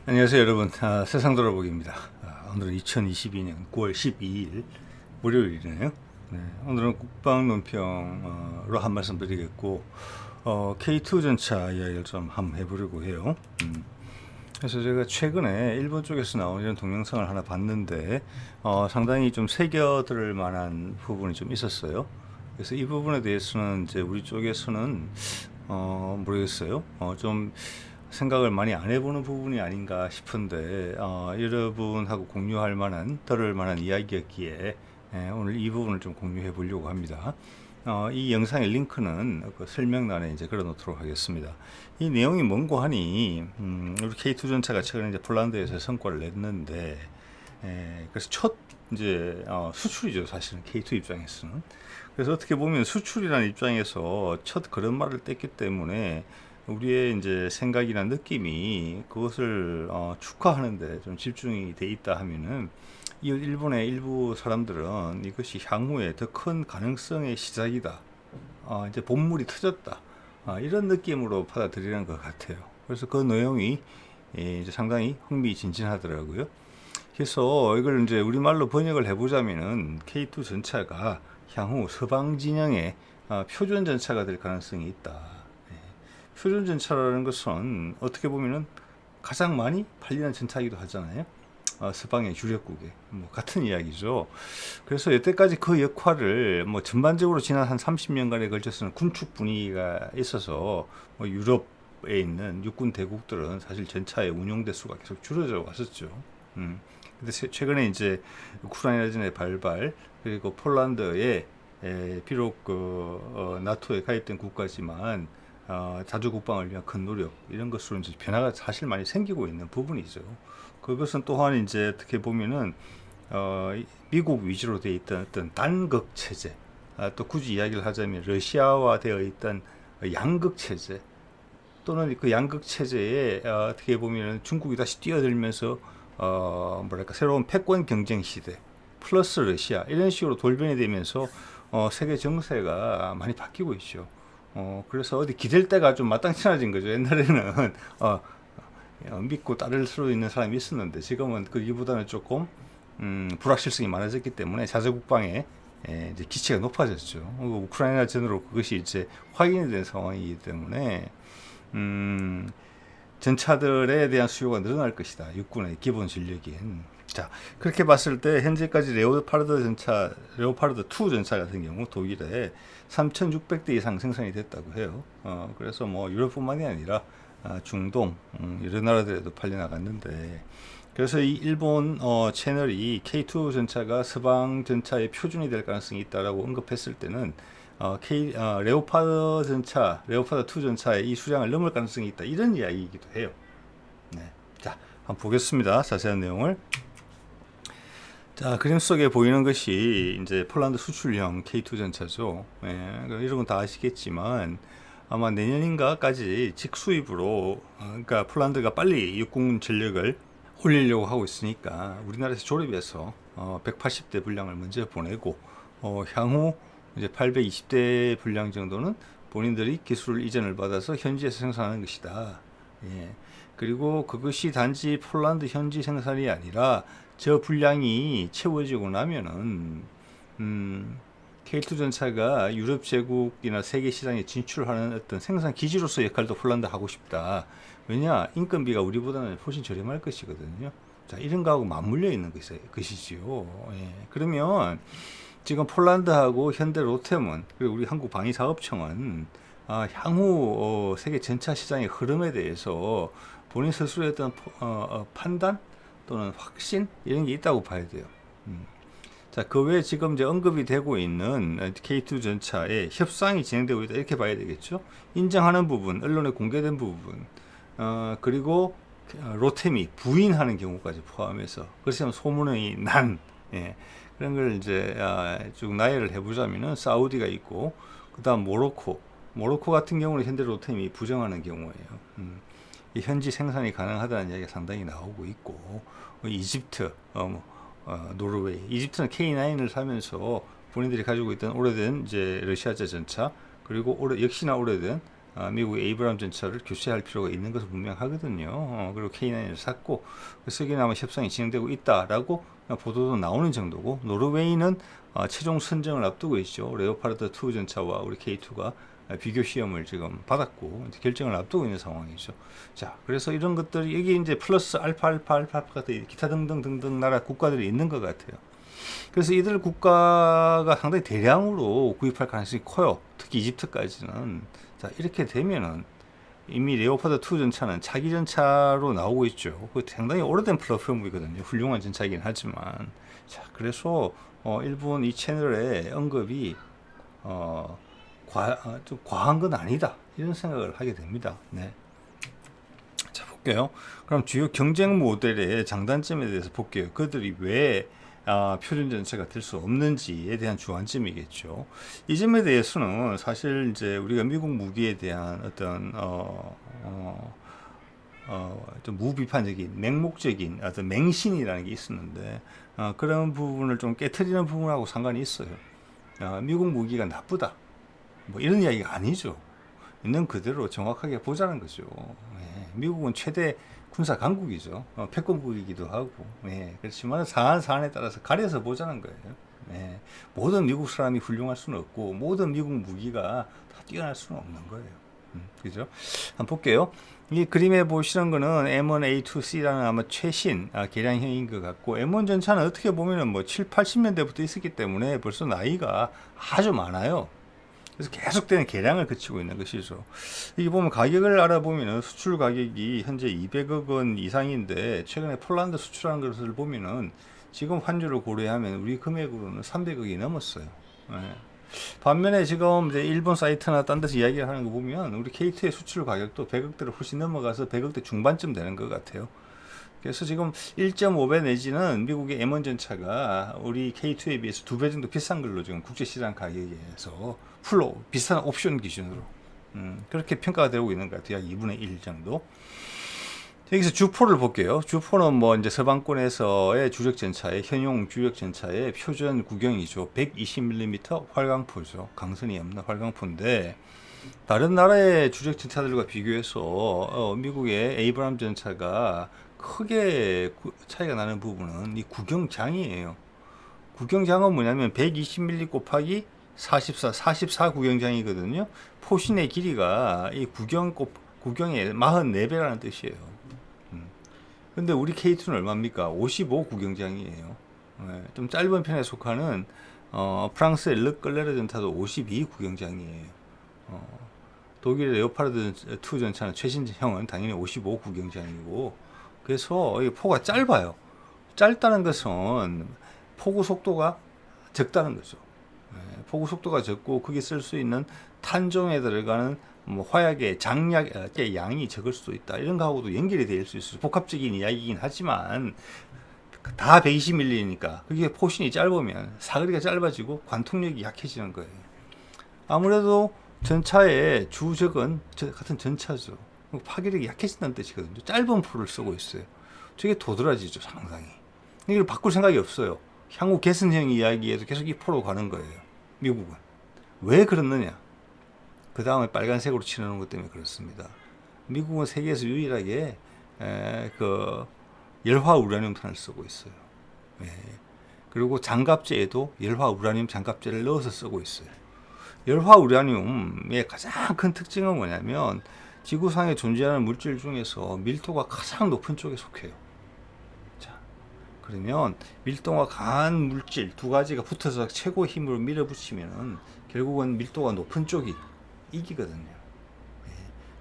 안녕하세요 여러분. 세상 돌아보기입니다. 오늘은 2022년 9월 12일 월요일이네요. 네, 오늘은 국방 논평으로 한 말씀 드리겠고, K2 전차 이야기를 좀 한번 해보려고 해요. 그래서 제가 최근에 일본 쪽에서 나온 이런 동영상을 하나 봤는데, 상당히 좀 새겨들 만한 부분이 좀 있었어요. 그래서 이 부분에 대해서는 이제 우리 쪽에서는 모르겠어요. 좀 생각을 많이 안 해보는 부분이 아닌가 싶은데, 여러분하고 공유할 만한, 들을 만한 이야기였기에 오늘 이 부분을 좀 공유해 보려고 합니다. 이 영상의 링크는 그 설명란에 이제 걸어 놓도록 하겠습니다. 이 내용이 뭔고 하니, 우리 K2 전차가 최근에 이제 폴란드에서 성과를 냈는데, 그래서 첫 이제 수출이죠, 사실은 K2 입장에서는. 그래서 어떻게 보면 수출이라는 입장에서 첫 걸음마를 뗐기 때문에 우리의 이제 생각이나 느낌이 그것을 축하하는데 좀 집중이 돼 있다 하면은, 이 일본의 일부 사람들은 이것이 향후에 더 큰 가능성의 시작이다, 이제 본물이 터졌다, 이런 느낌으로 받아들이는 것 같아요. 그래서 그 내용이 이제 상당히 흥미진진하더라고요. 그래서 이걸 이제 우리말로 번역을 해보자면은 K2 전차가 향후 서방 진영의 표준 전차가 될 가능성이 있다. 표준 전차라는 것은 어떻게 보면은 가장 많이 팔리는 전차이기도 하잖아요. 서방의 주력국에 뭐 같은 이야기죠. 그래서 여태까지 그 역할을 뭐 전반적으로 지난 한 30년간에 걸쳐서는 군축 분위기가 있어서 뭐 유럽에 있는 육군 대국들은 사실 전차의 운용 대수가 계속 줄어져 왔었죠. 근데 최근에 이제 우크라이나전의 발발, 그리고 폴란드에 비록 나토에 가입된 국가지만 자주 국방을 위한 큰 노력, 이런 것으로 이제 변화가 사실 많이 생기고 있는 부분이죠. 그것은 또한 이제 어떻게 보면은 미국 위주로 되어 있던 어떤 단극 체제, 또 굳이 이야기를 하자면 러시아화 되어 있던 양극 체제, 또는 그 양극 체제에 어떻게 보면은 중국이 다시 뛰어들면서 뭐랄까 새로운 패권 경쟁 시대 플러스 러시아, 이런 식으로 돌변이 되면서 세계 정세가 많이 바뀌고 있죠. 그래서 어디 기댈 때가 좀 마땅치않아진 거죠. 옛날에는 믿고 따를 수 있는 사람이 있었는데, 지금은 그기보다는 조금 불확실성이 많아졌기 때문에 자주국방에 이제 기치가 높아졌죠. 우크라이나 전으로 그것이 이제 확인이 된 상황이기 때문에 전차들에 대한 수요가 늘어날 것이다, 육군의 기본 전력인. 자, 그렇게 봤을 때 현재까지 레오파르드 2 전차 같은 경우 독일에 3,600대 이상 생산이 됐다고 해요. 그래서 뭐 유럽뿐만이 아니라 중동 여러 나라들에도 팔려 나갔는데, 그래서 이 일본 채널이 K2 전차가 서방 전차의 표준이 될 가능성이 있다라고 언급했을 때는 레오파드 2 전차의 이 수량을 넘을 가능성이 있다, 이런 이야기이기도 해요. 네. 자, 한번 보겠습니다. 자세한 내용을. 자, 그림 속에 보이는 것이 이제 폴란드 수출형 K2 전차죠. 이런 건 다 아시겠지만 아마 내년인가까지 직수입으로, 그러니까 폴란드가 빨리 육군 전력을 올리려고 하고 있으니까 우리나라에서 조립해서 180대 분량을 먼저 보내고, 향후 이제 820대 분량 정도는 본인들이 기술 이전을 받아서 현지에서 생산하는 것이다. 예. 그리고 그것이 단지 폴란드 현지 생산이 아니라 저 분량이 채워지고 나면은 K2 전차가 유럽 제국이나 세계 시장에 진출하는 어떤 생산 기지로서 역할도 폴란드 하고 싶다. 왜냐, 인건비가 우리보다는 훨씬 저렴할 것이거든요. 자, 이런 거하고 맞물려 있는 것이지요. 예. 그러면 지금 폴란드하고 현대 로템은, 그리고 우리 한국 방위사업청은 향후 세계 전차 시장의 흐름에 대해서 본인 스스로의 어떤 판단 또는 확신, 이런 게 있다고 봐야 돼요. 자, 그 외에 지금 이제 언급이 되고 있는 K2 전차에 협상이 진행되고 있다, 이렇게 봐야 되겠죠. 인정하는 부분, 언론에 공개된 부분, 그리고 로템이 부인하는 경우까지 포함해서, 그렇지만 소문이 난, 그런 걸 이제 쭉 나열을 해보자면은 사우디가 있고, 그다음 모로코 같은 경우는 현대 로템이 부정하는 경우예요. 현지 생산이 가능하다는 이야기가 상당히 나오고 있고, 이집트, 노르웨이, 이집트는 K9을 사면서 본인들이 가지고 있던 오래된 이제 러시아제 전차, 그리고 역시나 오래된 미국의 에이브람 전차를 교체할 필요가 있는 것은 분명하거든요. 그리고 K9을 샀고 쓰기는 아마 협상이 진행되고 있다라고 보도도 나오는 정도고, 노르웨이는 최종 선정을 앞두고 있죠. 레오파르트 2 전차와 우리 K2가 비교 시험을 지금 받았고 이제 결정을 앞두고 있는 상황이죠. 자, 그래서 이런 것들이 여기 이제 플러스 알파 같은 기타 등등 나라 국가들이 있는 것 같아요. 그래서 이들 국가가 상당히 대량으로 구입할 가능성이 커요. 특히 이집트까지는. 자, 이렇게 되면은 이미 레오파드 2 전차는 차기 전차로 나오고 있죠. 그 상당히 오래된 플랫폼이거든요. 훌륭한 전차이긴 하지만. 자, 그래서 일본 이 채널의 언급이 좀 과한 건 아니다, 이런 생각을 하게 됩니다. 네. 자, 볼게요. 그럼 주요 경쟁 모델의 장단점에 대해서 볼게요. 그들이 왜 표준 전차가 될 수 없는지에 대한 주안점이겠죠. 이 점에 대해서는 사실 이제 우리가 미국 무기에 대한 어떤 좀 무비판적인 맹목적인 어떤 맹신이라는 게 있었는데, 그런 부분을 좀 깨트리는 부분하고 상관이 있어요. 미국 무기가 나쁘다, 뭐 이런 이야기가 아니죠. 있는 그대로 정확하게 보자는 거죠. 예, 미국은 최대 군사 강국이죠. 패권국이기도 하고. 예, 그렇지만 사안에 따라서 가려서 보자는 거예요. 예, 모든 미국 사람이 훌륭할 수는 없고 모든 미국 무기가 다 뛰어날 수는 없는 거예요. 그죠? 한번 볼게요. 이 그림에 보시는 거는 M1A2C라는 아마 최신 개량형인 것 같고, M1 전차는 어떻게 보면은 뭐 7, 80년대부터 있었기 때문에 벌써 나이가 아주 많아요. 그래서 계속되는 개량을 거치고 있는 것이죠. 이게 보면 가격을 알아보면은 수출 가격이 현재 200억 원 이상인데, 최근에 폴란드 수출한 것을 보면은 지금 환율을 고려하면 우리 금액으로는 300억이 넘었어요. 예. 반면에 지금 이제 일본 사이트나 딴 데서 이야기를 하는 거 보면 우리 K2의 수출 가격도 100억대를 훨씬 넘어가서 100억대 중반쯤 되는 것 같아요. 그래서 지금 1.5배 내지는 미국의 M1 전차가 우리 K2에 비해서 2배 정도 비싼 걸로 지금 국제시장 가격에서 풀로 비싼 옵션 기준으로 그렇게 평가가 되고 있는 것 같아요. 약 2분의 1 정도. 여기서 주포를 볼게요. 주포는 뭐 이제 서방권에서의 주력 전차의 현용 주력 전차의 표준 구경이죠. 120mm 활강포죠. 강선이 없는 활강포인데, 다른 나라의 주력 전차들과 비교해서 미국의 에이브람 전차가 크게 차이가 나는 부분은 이 구경장이에요. 구경장은 뭐냐면 120mm 곱하기 44 구경장이거든요. 포신의 길이가 이 구경의 44배라는 뜻이에요. 근데 우리 K2는 얼마입니까? 55 구경장이에요. 좀 짧은 편에 속하는 프랑스의 르클레르 전차도 52 구경장이에요. 독일의 레오파르드 2 전차는 최신형은 당연히 55 구경장이고, 그래서 이 포가 짧아요. 짧다는 것은 포구 속도가 적다는 거죠. 포구 속도가 적고 거기 쓸 수 있는 탄종에 들어가는 뭐 화약의 장약의 양이 적을 수도 있다, 이런 거하고도 연결이 될 수 있어요. 복합적인 이야기이긴 하지만 다 120mm니까 그게 포신이 짧으면 사거리가 짧아지고 관통력이 약해지는 거예요. 아무래도 전차의 주적은 같은 전차죠. 파괴력이 약해진다는 뜻이거든요. 짧은 포를 쓰고 있어요. 저게 도드라지죠, 상당히. 이걸 바꿀 생각이 없어요. 향후 개선형 이야기에도 계속 이 포로 가는 거예요, 미국은. 왜 그렇느냐? 그 다음에 빨간색으로 칠하는 것 때문에 그렇습니다. 미국은 세계에서 유일하게 그 열화 우라늄탄을 쓰고 있어요. 그리고 장갑제에도 열화 우라늄 장갑제를 넣어서 쓰고 있어요. 열화 우라늄의 가장 큰 특징은 뭐냐면 지구상에 존재하는 물질 중에서 밀도가 가장 높은 쪽에 속해요. 자, 그러면 밀도가 강한 물질 두 가지가 붙어서 최고 힘으로 밀어붙이면은 결국은 밀도가 높은 쪽이 이기거든요.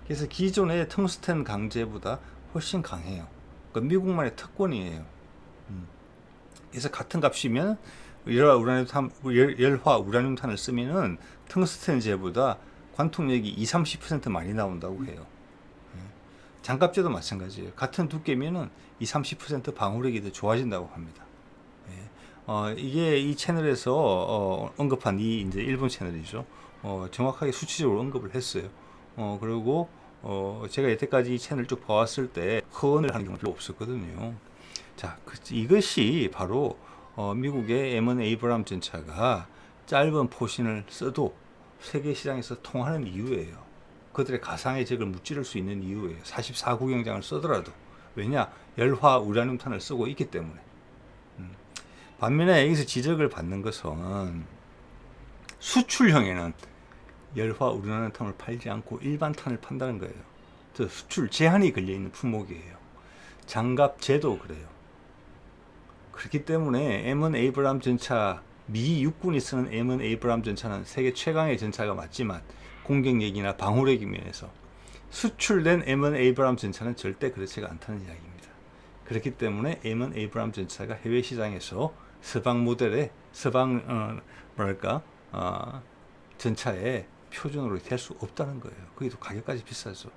그래서 기존의 텅스텐 강제보다 훨씬 강해요. 그러니까 미국만의 특권이에요. 그래서 같은 값이면 열화 우라늄탄을 쓰면은 텅스텐제보다 관통력이 20-30% 많이 나온다고 해요. 장갑제도 마찬가지예요. 같은 두께면은 20-30% 방어력이 더 좋아진다고 합니다. 이게 이 채널에서 언급한 이 이제 일본 채널이죠. 정확하게 수치적으로 언급을 했어요. 그리고 제가 여태까지 이 채널 쭉 봐왔을 때 허언을 하는 경우가 별로 없었거든요. 자, 이것이 바로 미국의 M1 에이브람 전차가 짧은 포신을 써도 세계 시장에서 통하는 이유예요. 그들의 가상의 적을 무찌를 수 있는 이유예요. 44구경장을 쓰더라도. 왜냐? 열화 우라늄탄을 쓰고 있기 때문에. 반면에 여기서 지적을 받는 것은 수출형에는 열화 우라늄탄을 팔지 않고 일반 탄을 판다는 거예요. 저 수출 제한이 걸려있는 품목이에요. 장갑제도 그래요. 그렇기 때문에 M1 에이브람 전차, 미 육군이 쓰는 M1 에이브람 전차는 세계 최강의 전차가 맞지만 공격력이나 방호력 면에서 수출된 M1 에이브람 전차는 절대 그렇지가 않다는 이야기입니다. 그렇기 때문에 M1 에이브람 전차가 해외 시장에서 서방 모델의 전차의 표준으로 될 수 없다는 거예요. 거기도 가격까지 비싸죠.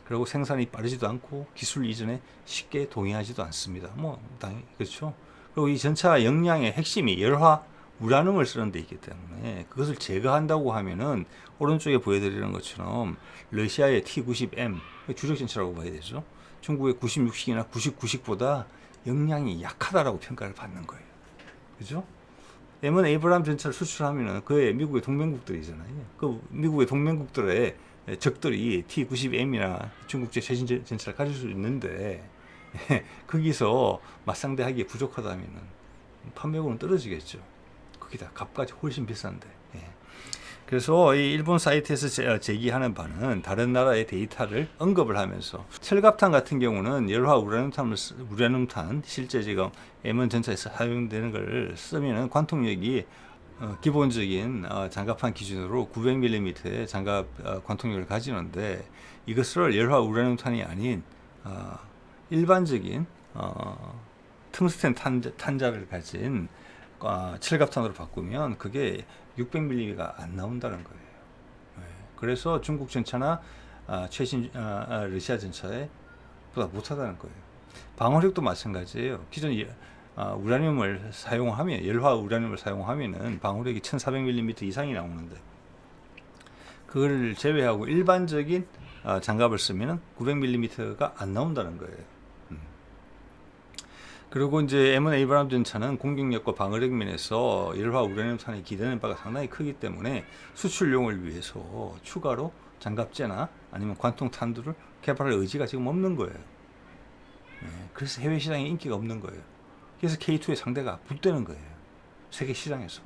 그리고 생산이 빠르지도 않고 기술 이전에 쉽게 동의하지도 않습니다. 뭐 당연히 그렇죠. 그리고 이 전차 역량의 핵심이 열화 우라늄을 쓰는 데 있기 때문에 그것을 제거한다고 하면은 오른쪽에 보여드리는 것처럼 러시아의 T-90M 주력 전차라고 봐야 되죠. 중국의 96식이나 99식보다 역량이 약하다라고 평가를 받는 거예요. 그죠? M1 에이브람 전차를 수출하면은 그의 미국의 동맹국들이잖아요. 그 미국의 동맹국들의 적들이 T-90M이나 중국제 최신 전차를 가질 수 있는데 거기서 맞상대하기에 부족하다면 판매고는 떨어지겠죠. 거기다 값까지 훨씬 비싼데. 그래서 이 일본 사이트에서 제기하는 바는 다른 나라의 데이터를 언급을 하면서 철갑탄 같은 경우는 열화 우라늄탄 실제 지금 M1 전차에서 사용되는 걸 쓰면은 관통력이 기본적인 장갑판 기준으로 900mm의 장갑 관통력을 가지는데 이것을 열화 우라늄탄이 아닌 일반적인 텅스텐 탄자를 가진 철갑탄으로 바꾸면 그게 600mm가 안 나온다는 거예요. 그래서 중국 전차나 최신 러시아 전차에 보다 못하다는 거예요. 방어력도 마찬가지예요. 기존 우라늄을 사용하면 열화 우라늄을 사용하면은 방어력이 1400mm 이상이 나오는데 그걸 제외하고 일반적인 장갑을 쓰면은 900mm가 안 나온다는 거예요. 그리고 이제 M1 에이브람 전차는 공격력과 방어력 면에서 열화 우라늄탄이 기대는 바가 상당히 크기 때문에 수출용을 위해서 추가로 장갑제나 아니면 관통탄두를 개발할 의지가 지금 없는 거예요. 그래서 해외 시장에 인기가 없는 거예요. 그래서 K2의 상대가 붙대는 거예요. 세계 시장에서.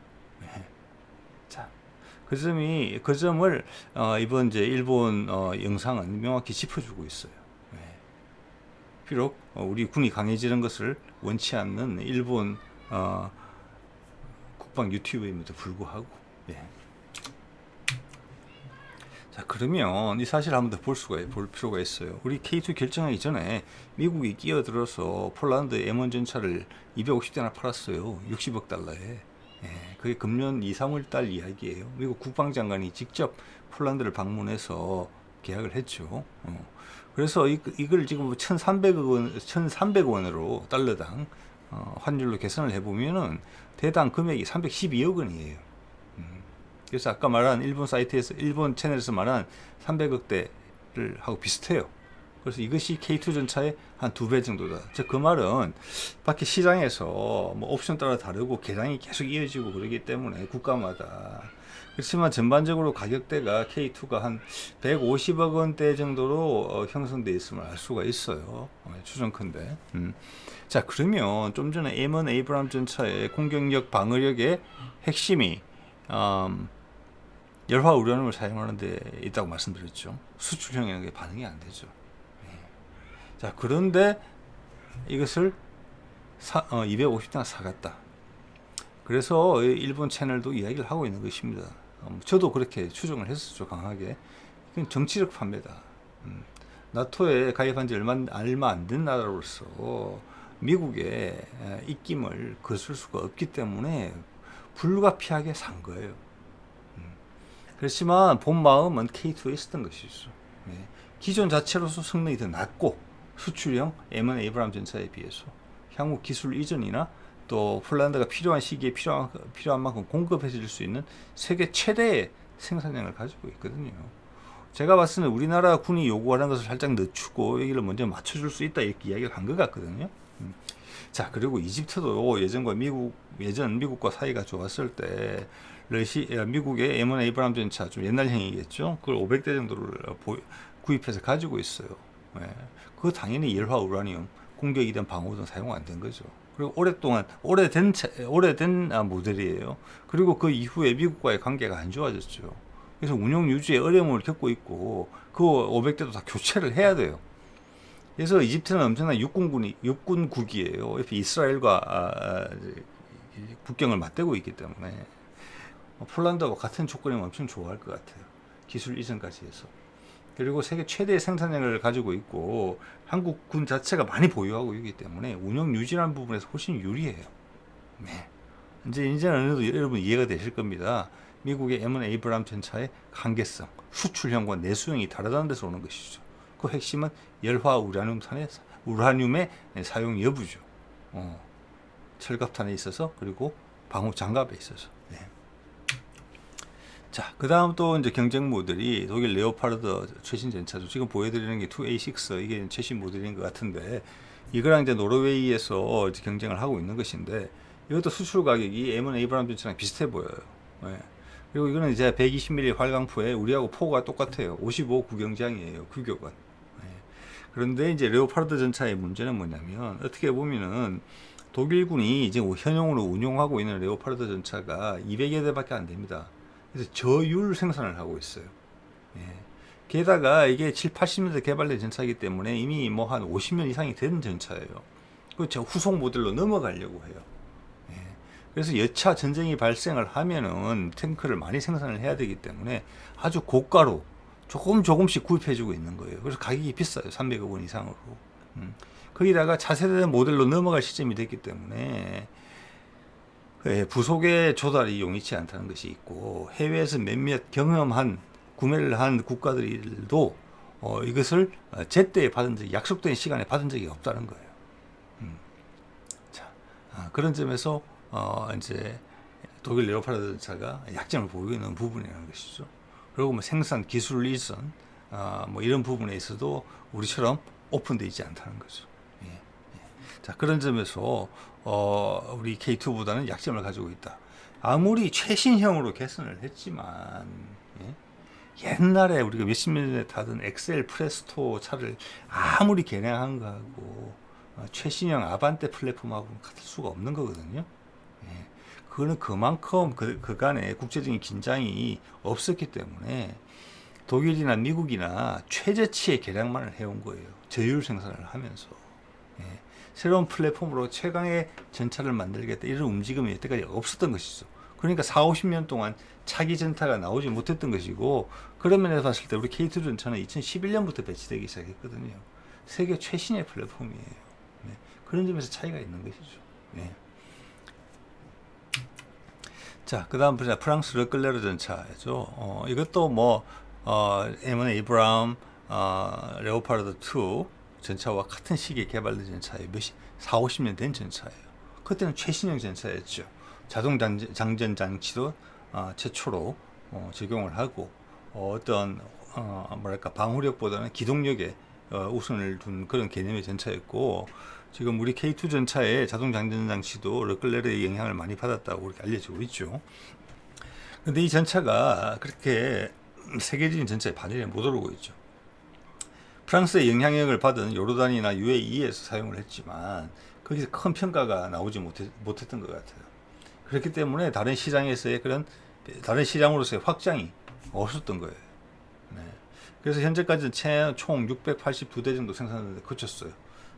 자, 그 점을 이번 이제 일본 영상은 명확히 짚어주고 있어요. 비록 우리 군이 강해지는 것을 원치 않는 일본 국방 유튜브임에도 불구하고. 자, 그러면 이 사실을 한번 더 볼 필요가 있어요. 우리 K2 결정하기 전에 미국이 끼어들어서 폴란드 M1 전차를 250대나 팔았어요. 60억 달러에. 그게 금년 2, 3월 달 이야기예요. 미국 국방장관이 직접 폴란드를 방문해서 계약을 했죠. 그래서 이걸 지금 1,300원으로 달러당 환율로 계산을 해보면은 대당 금액이 312억 원이에요. 그래서 아까 말한 일본 사이트에서 일본 채널에서 말한 300억대를 하고 비슷해요. 그래서 이것이 K2 전차의 한 2배 정도다. 즉 그 말은 밖에 시장에서 뭐 옵션 따라 다르고 계량이 계속 이어지고 그러기 때문에 국가마다 그렇지만 전반적으로 가격대가 K2가 한 150억 원대 정도로 형성되어 있음을 알 수가 있어요. 추정컨대. 자, 그러면 좀 전에 M1 에이브람 전차의 공격력 방어력의 핵심이 열화 우라늄을 사용하는 데 있다고 말씀드렸죠. 수출형에는 반응이 안 되죠. 자, 그런데 이것을 250대나 사갔다. 그래서 일본 채널도 이야기를 하고 있는 것입니다. 저도 그렇게 추정을 했었죠, 강하게. 이건 정치적 판매다. 나토에 가입한 지 얼마 안 된 나라로서 미국의 입김을 거슬 수가 없기 때문에 불가피하게 산 거예요. 그렇지만 본 마음은 K2에 있었던 것이죠. 기존 자체로서 성능이 더 낮고 수출형 M1 에이브람 전차에 비해서 향후 기술 이전이나 또 폴란드가 필요한 시기에 필요한 만큼 공급해 줄 수 있는 세계 최대의 생산량을 가지고 있거든요. 제가 봤을 때 우리나라 군이 요구하는 것을 살짝 늦추고 여기를 먼저 맞춰줄 수 있다 이렇게 이야기를 한 것 같거든요. 자, 그리고 이집트도 예전 미국과 사이가 좋았을 때 미국의 M1 에이브람 전차 좀 옛날형이겠죠. 그걸 500대 정도를 구입해서 가지고 있어요. 예. 그거 당연히 열화 우라늄 공격이든 방어든 사용 안 된 거죠. 그리고 오래된 모델이에요. 그리고 그 이후에 미국과의 관계가 안 좋아졌죠. 그래서 운영 유지에 어려움을 겪고 있고 그 500대도 다 교체를 해야 돼요. 그래서 이집트는 엄청난 육군국이에요. 옆에 이스라엘과 국경을 맞대고 있기 때문에 폴란드와 같은 조건이면 엄청 좋아할 것 같아요. 기술 이전까지 해서. 그리고 세계 최대의 생산량을 가지고 있고 한국 군 자체가 많이 보유하고 있기 때문에 운영 유지라는 부분에서 훨씬 유리해요. 네. 이제 어느 정도 여러분 이해가 되실 겁니다. 미국의 M1 에이브람 전차의 간계성, 수출형과 내수형이 다르다는 데서 오는 것이죠. 그 핵심은 열화 우라늄의 사용 여부죠. 철갑탄에 있어서 그리고 방호 장갑에 있어서. 네. 자, 그 다음 또 이제 경쟁 모델이 독일 레오파르드 최신 전차죠. 지금 보여드리는 게 2A6 이게 최신 모델인 것 같은데 이거랑 이제 노르웨이에서 이제 경쟁을 하고 있는 것인데 이것도 수출 가격이 M1 에이브람 전차랑 비슷해 보여요. 네. 그리고 이거는 이제 120mm 활강포에 우리하고 포가 똑같아요. 55 구경장이에요. 규격은. 네. 그런데 이제 레오파르드 전차의 문제는 뭐냐면 어떻게 보면은 독일군이 이제 현용으로 운용하고 있는 레오파르드 전차가 200여 대밖에 안 됩니다. 그래서 저율 생산을 하고 있어요. 예. 게다가 이게 7, 80년대 개발된 전차이기 때문에 이미 뭐 한 50년 이상이 된 전차예요. 그 저 후속 모델로 넘어가려고 해요. 예. 그래서 여차 전쟁이 발생을 하면은 탱크를 많이 생산을 해야 되기 때문에 아주 고가로 조금씩 구입해주고 있는 거예요. 그래서 가격이 비싸요. 300억 원 이상으로. 거기다가 차세대 모델로 넘어갈 시점이 됐기 때문에 부속의 조달이 용이치 않다는 것이 있고 해외에서 몇몇 구매를 한 국가들도 이것을 제때 받은 적이 약속된 시간에 받은 적이 없다는 거예요. 자, 그런 점에서 이제 독일 레오파르드 전차가 약점을 보이고 있는 부분이라는 것이죠. 그리고 뭐 생산 기술 이전 뭐 이런 부분에 있어도 우리처럼 오픈되어 있지 않다는 거죠. 자, 그런 점에서 우리 K2보다는 약점을 가지고 있다. 아무리 최신형으로 개선을 했지만 옛날에 우리가 몇십 년 전에 타던 엑셀 프레스토 차를 아무리 개량한 거하고 최신형 아반떼 플랫폼하고는 같을 수가 없는 거거든요. 그거는 그만큼 그간에 국제적인 긴장이 없었기 때문에 독일이나 미국이나 최저치의 개량만을 해온 거예요. 저율 생산을 하면서. 새로운 플랫폼으로 최강의 전차를 만들겠다 이런 움직임이 여태까지 없었던 것이죠. 그러니까 40-50년 동안 차기 전차가 나오지 못했던 것이고 그런 면에서 봤을 때 우리 K2 전차는 2011년부터 배치되기 시작했거든요. 세계 최신의 플랫폼이에요. 네. 그런 점에서 차이가 있는 것이죠. 네. 자, 그 다음 프랑스 르클레르 전차죠. 이것도 뭐 M1 에이브람 레오파르드 2 전차와 같은 시기에 개발된 전차예요. 40-50년 된 전차예요. 그때는 최신형 전차였죠. 자동 장전 장치도 최초로 적용을 하고 어떤 방호력보다는 기동력에 우선을 둔 그런 개념의 전차였고 지금 우리 K2 전차의 자동 장전 장치도 르클레르의 영향을 많이 받았다고 그렇게 알려지고 있죠. 그런데 이 전차가 그렇게 세계적인 전차에 반열에 못 오르고 있죠. 프랑스의 영향력을 받은 요르단이나 UAE에서 사용을 했지만 거기서 큰 평가가 나오지 못했던 것 같아요. 그렇기 때문에 다른 시장으로서의 확장이 없었던 거예요. 네. 그래서 현재까지는 총 682대 정도 생산하는데 그쳤어요.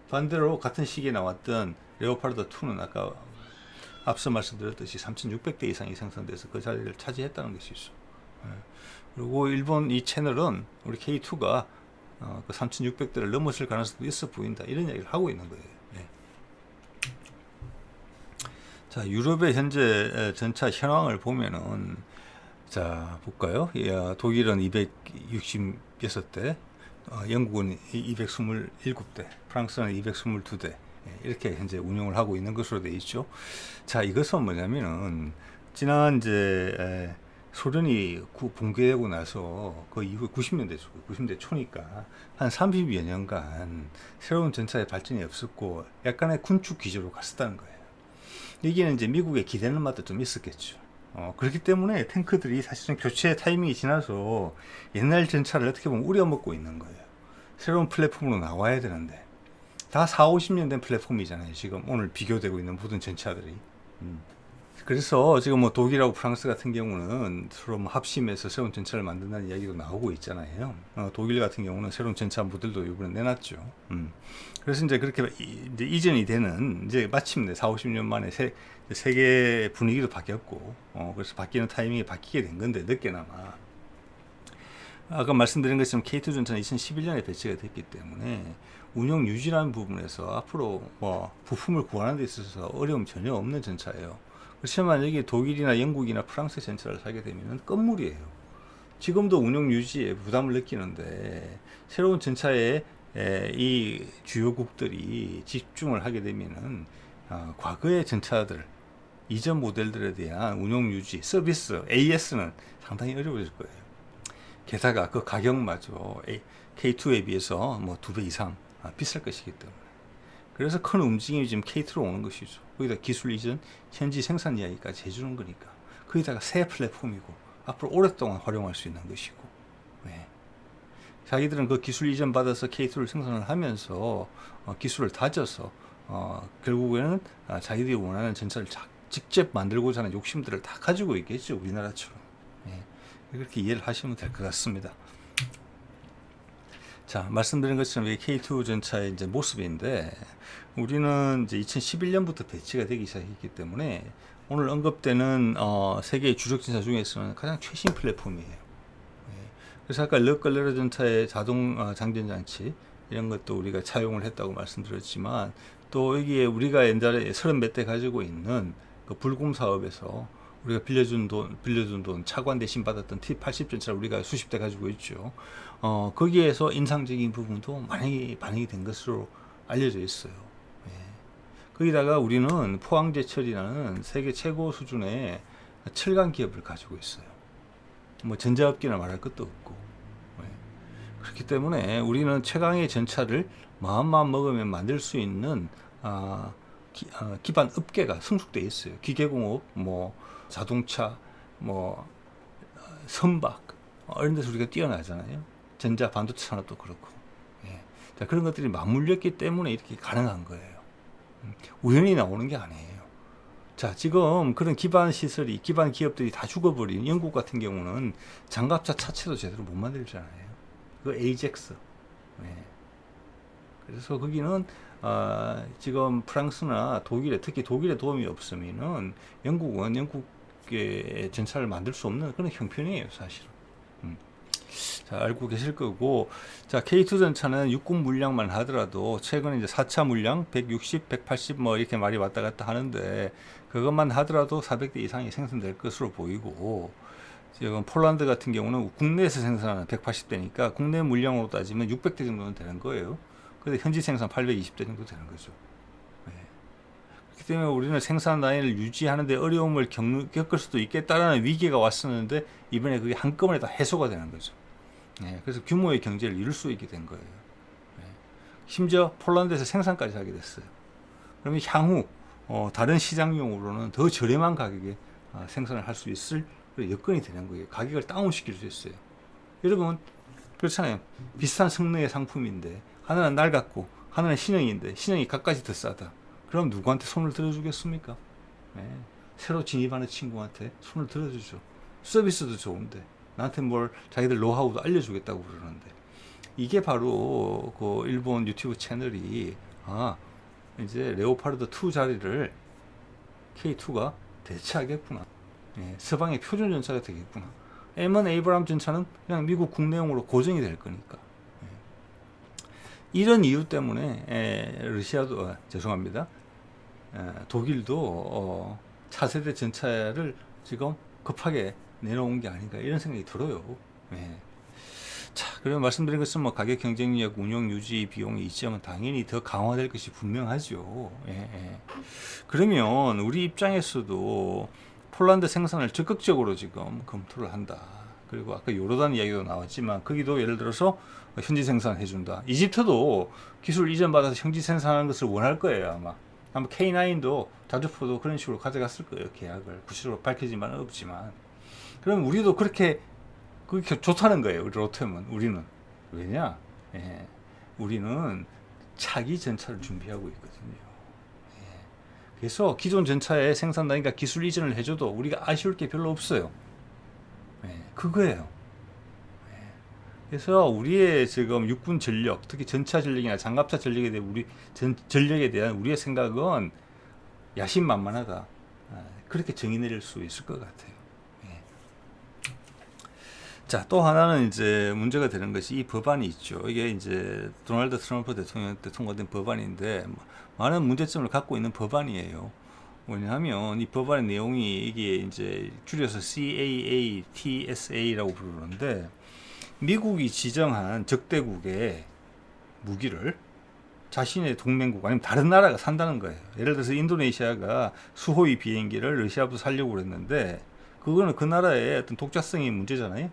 반대로 같은 시기에 나왔던 레오파르드 2는 아까 앞서 말씀드렸듯이 3,600대 이상이 생산돼서 그 자리를 차지했다는 것이 있어. 네. 그리고 일본 이 채널은 우리 K2가 그 3,600대를 넘었을 가능성도 있어 보인다. 이런 얘기를 하고 있는 거예요. 네. 자, 유럽의 현재 전차 현황을 보면은, 자, 볼까요? 독일은 266대, 영국은 227대, 프랑스는 222대, 이렇게 현재 운영을 하고 있는 것으로 되어 있죠. 자, 이것은 뭐냐면은, 지난 이제 소련이 붕괴되고 나서 그 이후 90년대 초니까 한 30여 년간 새로운 전차의 발전이 없었고 약간의 군축 기조로 갔었다는 거예요. 여기는 이제 미국의 기대는 맛도 좀 있었겠죠. 그렇기 때문에 탱크들이 사실은 교체 타이밍이 지나서 옛날 전차를 어떻게 보면 우려먹고 있는 거예요. 새로운 플랫폼으로 나와야 되는데 다 4, 50년 된 플랫폼이잖아요. 지금 오늘 비교되고 있는 모든 전차들이. 그래서 지금 뭐 독일하고 프랑스 같은 경우는 서로 뭐 합심해서 새로운 전차를 만든다는 이야기도 나오고 있잖아요. 독일 같은 경우는 새로운 전차 모델도 이번에 내놨죠. 그래서 이제 그렇게 이제 이전이 되는 이제 마침 4, 50년 만에 세계 분위기도 바뀌었고, 그래서 바뀌는 타이밍이 바뀌게 된 건데 늦게나마. 아까 말씀드린 것처럼 K2 전차는 2011년에 배치가 됐기 때문에 운영 유지라는 부분에서 앞으로 뭐 부품을 구하는 데 있어서 어려움 전혀 없는 전차예요. 그렇지만 여기 독일이나 영국이나 프랑스 전차를 사게 되면 끝물이에요. 지금도 운영 유지에 부담을 느끼는데 새로운 전차에 이 주요국들이 집중을 하게 되면은 과거의 전차들 이전 모델들에 대한 운영 유지 서비스 AS는 상당히 어려워질 거예요. 게다가 그 가격마저 K2에 비해서 뭐 2배 이상 비쌀 것이기 때문에 그래서 큰 움직임이 지금 K2로 오는 것이죠. 거기다 기술 이전, 현지 생산 이야기까지 해주는 거니까. 거기다가 새 플랫폼이고 앞으로 오랫동안 활용할 수 있는 것이고. 네. 자기들은 그 기술 이전 받아서 K2를 생산을 하면서 기술을 다져서 결국에는 자기들이 원하는 전차를 직접 만들고자 하는 욕심들을 다 가지고 있겠죠. 우리나라처럼. 네. 그렇게 이해를 하시면 될 것 같습니다. 자, 말씀드린 것처럼 이게 K2 전차의 이제 모습인데, 우리는 이제 2011년부터 배치가 되기 시작했기 때문에, 오늘 언급되는, 세계의 주력 전차 중에서는 가장 최신 플랫폼이에요. 예. 그래서 아까 르클레르 전차의 자동 장전장치, 이런 것도 우리가 차용을 했다고 말씀드렸지만, 또 여기에 우리가 옛날에 30몇 대 가지고 있는 그 불곰 사업에서 우리가 빌려준 돈, 차관 대신 받았던 T80 전차를 우리가 수십 대 가지고 있죠. 거기에서 인상적인 부분도 많이 반영이 된 것으로 알려져 있어요. 예. 거기다가 우리는 포항제철이라는 세계 최고 수준의 철강 기업을 가지고 있어요. 뭐 전자업계나 말할 것도 없고. 예. 그렇기 때문에 우리는 최강의 전차를 마음만 먹으면 만들 수 있는 기반 업계가 성숙되어 있어요. 기계공업, 뭐 자동차, 뭐 선박 이런 데서 우리가 뛰어나잖아요. 전자 반도체 산업도 그렇고. 예. 자, 그런 것들이 맞물렸기 때문에 이렇게 가능한 거예요. 우연히 나오는 게 아니에요. 자, 지금 그런 기반 시설이, 기반 기업들이 다 죽어버린 영국 같은 경우는 장갑차 차체도 제대로 못 만들잖아요. 그 AJAX. 예. 그래서 거기는 지금 프랑스나 독일에, 특히 독일의 도움이 없으면은 영국은 영국의 전차를 만들 수 없는 그런 형편이에요, 사실은. 자, 알고 계실 거고, 자, K2 전차는 육군 물량만 하더라도 최근에 이제 4차 물량 160, 180 뭐 이렇게 말이 왔다 갔다 하는데 그것만 하더라도 400대 이상이 생산될 것으로 보이고, 지금 폴란드 같은 경우는 국내에서 생산하는 180대니까 국내 물량으로 따지면 600대 정도는 되는 거예요. 근데 현지 생산 820대 정도 되는 거죠. 네. 그렇기 때문에 우리는 생산 라인을 유지하는데 어려움을 겪을 수도 있겠다라는 위기가 왔었는데 이번에 그게 한꺼번에 다 해소가 되는 거죠. 네. 그래서 규모의 경제를 이룰 수 있게 된 거예요. 네. 심지어 폴란드에서 생산까지 하게 됐어요. 그러면 향후 다른 시장용으로는 더 저렴한 가격에 생산을 할 수 있을 여건이 되는 거예요. 가격을 다운시킬 수 있어요. 여러분 그렇잖아요. 비슷한 성능의 상품인데 하나는 낡았고 하나는 신형인데 신형이 갖가지 더 싸다. 그럼 누구한테 손을 들어주겠습니까? 네. 새로 진입하는 친구한테 손을 들어주죠. 서비스도 좋은데 나한테 뭘 자기들 노하우도 알려주겠다고 그러는데 이게 바로 그 일본 유튜브 채널이 이제 레오파르드 2 자리를 K2가 대체하겠구나. 예, 서방의 표준 전차가 되겠구나. M1 에이브람 전차는 그냥 미국 국내용으로 고정이 될 거니까. 예. 이런 이유 때문에 러시아도 죄송합니다. 독일도 차세대 전차를 지금 급하게 내놓은 게 아닌가 이런 생각이 들어요. 예. 자, 그리고 말씀드린 것은 뭐 가격 경쟁력, 운영 유지 비용의 이점은 당연히 더 강화될 것이 분명하죠. 예. 그러면 우리 입장에서도 폴란드 생산을 적극적으로 지금 검토를 한다. 그리고 아까 요르단 이야기도 나왔지만 거기도 예를 들어서 현지 생산해 준다. 이집트도 기술 이전 받아서 현지 생산하는 것을 원할 거예요. 아마 K9도 자주포도 그런 식으로 가져갔을 거예요. 계약을 구체적으로 밝혀진 바는 없지만. 그럼 우리도 그렇게 좋다는 거예요. 우리 로템은. 우리는 왜냐? 예, 우리는 차기 전차를 준비하고 있거든요. 예, 그래서 기존 전차의 생산단위가 기술 이전을 해줘도 우리가 아쉬울 게 별로 없어요. 예, 그거예요. 예, 그래서 우리의 지금 육군 전력, 특히 전차 전력이나 장갑차 전력에 대한 전력에 대한 우리의 생각은 야심만만하다. 그렇게 정의 내릴 수 있을 것 같아요. 예. 자, 또 하나는 이제 문제가 되는 것이 이 법안이 있죠. 이게 이제 도널드 트럼프 대통령 때 통과된 법안인데 많은 문제점을 갖고 있는 법안이에요. 뭐냐면 이 법안의 내용이 이게 이제 줄여서 CAATSA라고 부르는데 미국이 지정한 적대국의 무기를 자신의 동맹국 아니면 다른 나라가 산다는 거예요. 예를 들어서 인도네시아가 수호위 비행기를 러시아부터 살려고 그랬는데 그거는 그 나라의 어떤 독자성이 문제잖아요.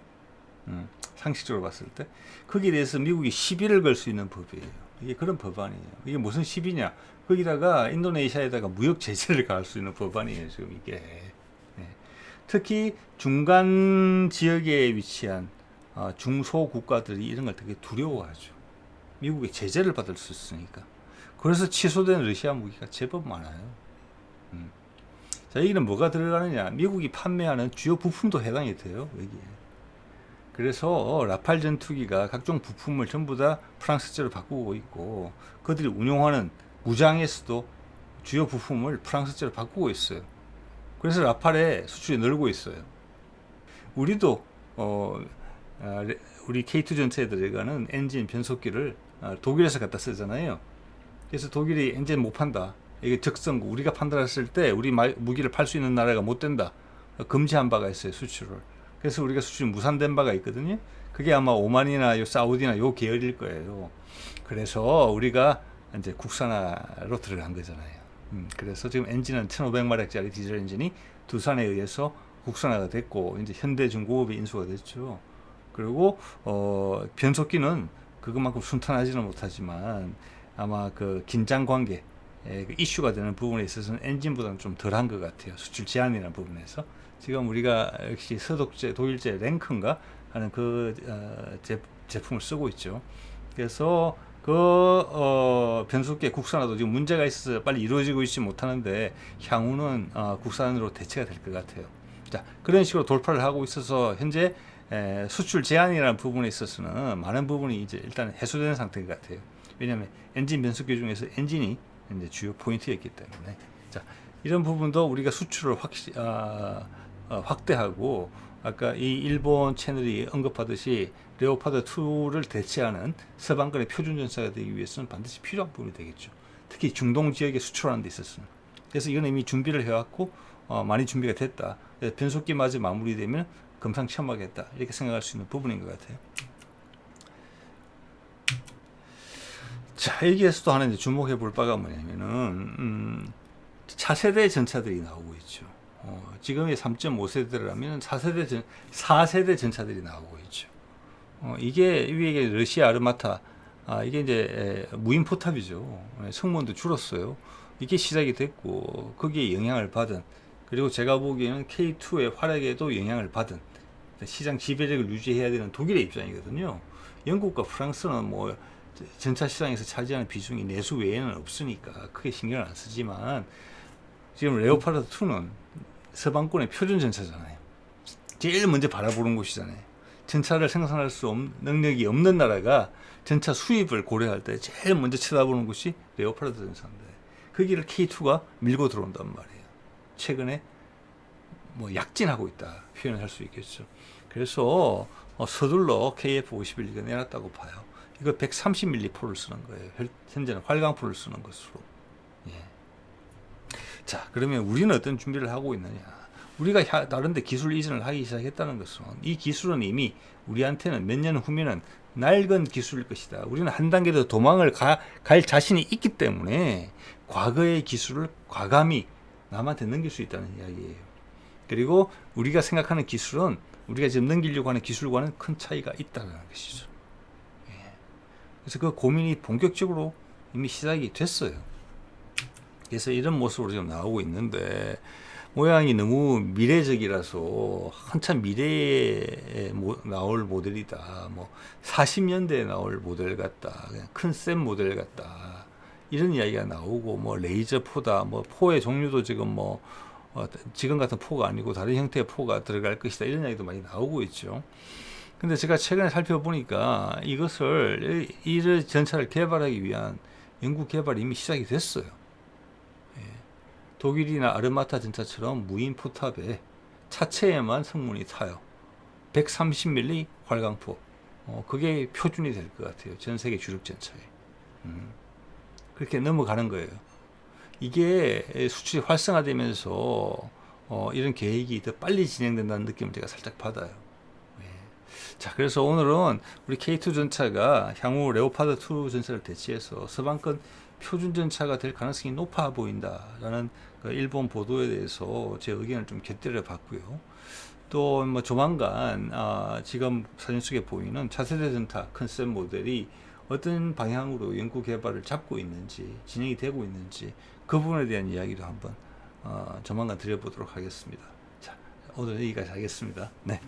상식적으로 봤을 때 거기에 대해서 미국이 시비를 걸 수 있는 법이에요. 이게 그런 법안이에요. 이게 무슨 시비냐? 거기다가 인도네시아에다가 무역 제재를 가할 수 있는 법안이에요. 지금 이게 특히 중간 지역에 위치한 중소 국가들이 이런 걸 되게 두려워하죠. 미국의 제재를 받을 수 있으니까. 그래서 취소된 러시아 무기가 제법 많아요. 자, 여기는 뭐가 들어가느냐? 미국이 판매하는 주요 부품도 해당이 돼요. 여기에. 그래서 라팔 전투기가 각종 부품을 전부 다 프랑스제로 바꾸고 있고 그들이 운용하는 무장에서도 주요 부품을 프랑스제로 바꾸고 있어요. 그래서 라팔의 수출이 늘고 있어요. 우리도 우리 K2 전차에 들어가는 엔진 변속기를 독일에서 갖다 쓰잖아요. 그래서 독일이 엔진 못 판다. 이게 적성국 우리가 판단했을 때 우리 무기를 팔 수 있는 나라가 못 된다. 금지한 바가 있어요. 수출을. 그래서 우리가 수출이 무산된 바가 있거든요. 그게 아마 오만이나 사우디나 요 계열일 거예요. 그래서 우리가 이제 국산화로 들어간 거잖아요. 그래서 지금 엔진은 1,500마력짜리 디젤 엔진이 두산에 의해서 국산화가 됐고 이제 현대중공업에 인수가 됐죠. 그리고 변속기는 그것만큼 순탄하지는 못하지만 아마 그 긴장 관계 그 이슈가 되는 부분에 있어서는 엔진보다는 좀 덜한 것 같아요. 수출 제한이라는 부분에서 지금 우리가 역시 서독제 독일제 랭크인가 하는 그 제품을 쓰고 있죠. 그래서 그 변속기 국산화도 지금 문제가 있어서 빨리 이루어지고 있지 못하는데 향후는 국산으로 대체가 될 것 같아요. 자, 그런 식으로 돌파를 하고 있어서 현재 수출 제한이라는 부분에 있어서는 많은 부분이 이제 일단 해소되는 상태 같아요. 왜냐하면 엔진 변속기 중에서 엔진이 이제 주요 포인트였기 때문에 자, 이런 부분도 우리가 수출을 확대하고 아까 이 일본 채널이 언급하듯이 레오파드 2를 대체하는 서방권의 표준 전차가 되기 위해서는 반드시 필요한 부분이 되겠죠. 특히 중동 지역에 수출하는 데 있어서는. 그래서 이건 이미 준비를 해왔고 많이 준비가 됐다. 변속기마저 마무리되면 금상첨화겠다. 이렇게 생각할 수 있는 부분인 것 같아요. 자, 여기에서도 하나 이제 주목해 볼 바가 뭐냐면은 차세대 전차들이 나오고 있죠. 지금의 3.5세대라면 4세대 전차들이 나오고 있죠. 이게 위에 러시아 아르마타, 이게 이제 무인 포탑이죠. 성문도 줄었어요. 이게 시작이 됐고 거기에 영향을 받은 그리고 제가 보기에는 K2의 활약에도 영향을 받은 시장 지배력을 유지해야 되는 독일의 입장이거든요. 영국과 프랑스는 뭐 전차 시장에서 차지하는 비중이 내수 외에는 없으니까 크게 신경을 안 쓰지만 지금 레오파드 2는 서방권의 표준 전차잖아요. 제일 먼저 바라보는 곳이잖아요. 전차를 생산할 수 없는 능력이 없는 나라가 전차 수입을 고려할 때 제일 먼저 쳐다보는 곳이 레오파드 전차인데 거기를 K2가 밀고 들어온단 말이에요. 최근에 뭐 약진하고 있다 표현을 할 수 있겠죠. 그래서 서둘러 KF-51 이거 내놨다고 봐요. 이거 130mm 포를 쓰는 거예요. 현재는 활강포를 쓰는 것으로. 예. 자, 그러면 우리는 어떤 준비를 하고 있느냐? 우리가 다른데 기술 이전을 하기 시작했다는 것은 이 기술은 이미 우리한테는 몇 년 후면은 낡은 기술일 것이다. 우리는 한 단계 더 도망을 갈 자신이 있기 때문에 과거의 기술을 과감히 남한테 넘길 수 있다는 이야기예요. 그리고 우리가 생각하는 기술은 우리가 지금 넘기려고 하는 기술과는 큰 차이가 있다는 것이죠. 그래서 그 고민이 본격적으로 이미 시작이 됐어요. 그래서 이런 모습으로 지금 나오고 있는데 모양이 너무 미래적이라서 한참 미래에 나올 모델이다. 뭐 40년대에 나올 모델 같다. 그냥 큰 셈 모델 같다. 이런 이야기가 나오고 뭐 레이저 포다. 뭐 포의 종류도 지금 뭐 지금 같은 포가 아니고 다른 형태의 포가 들어갈 것이다. 이런 이야기도 많이 나오고 있죠. 근데 제가 최근에 살펴보니까 이것을 이 전차를 개발하기 위한 연구 개발이 이미 시작이 됐어요. 독일이나 아르마타 전차처럼 무인 포탑에 차체에만 성문이 타요. 130mm 활강포. 그게 표준이 될 것 같아요. 전 세계 주력 전차에. 그렇게 넘어가는 거예요. 이게 수출이 활성화되면서 이런 계획이 더 빨리 진행된다는 느낌을 제가 살짝 받아요. 자, 그래서 오늘은 우리 K2 전차가 향후 레오파드 2 전차를 대체해서 서방권 표준 전차가 될 가능성이 높아 보인다라는 그 일본 보도에 대해서 제 의견을 좀 곁들여 봤고요. 또 뭐 조만간 지금 사진 속에 보이는 차세대 전차 컨셉 모델이 어떤 방향으로 연구 개발을 잡고 있는지 진행이 되고 있는지 그 부분에 대한 이야기도 한번 조만간 드려보도록 하겠습니다. 자, 오늘 여기까지 하겠습니다. 네.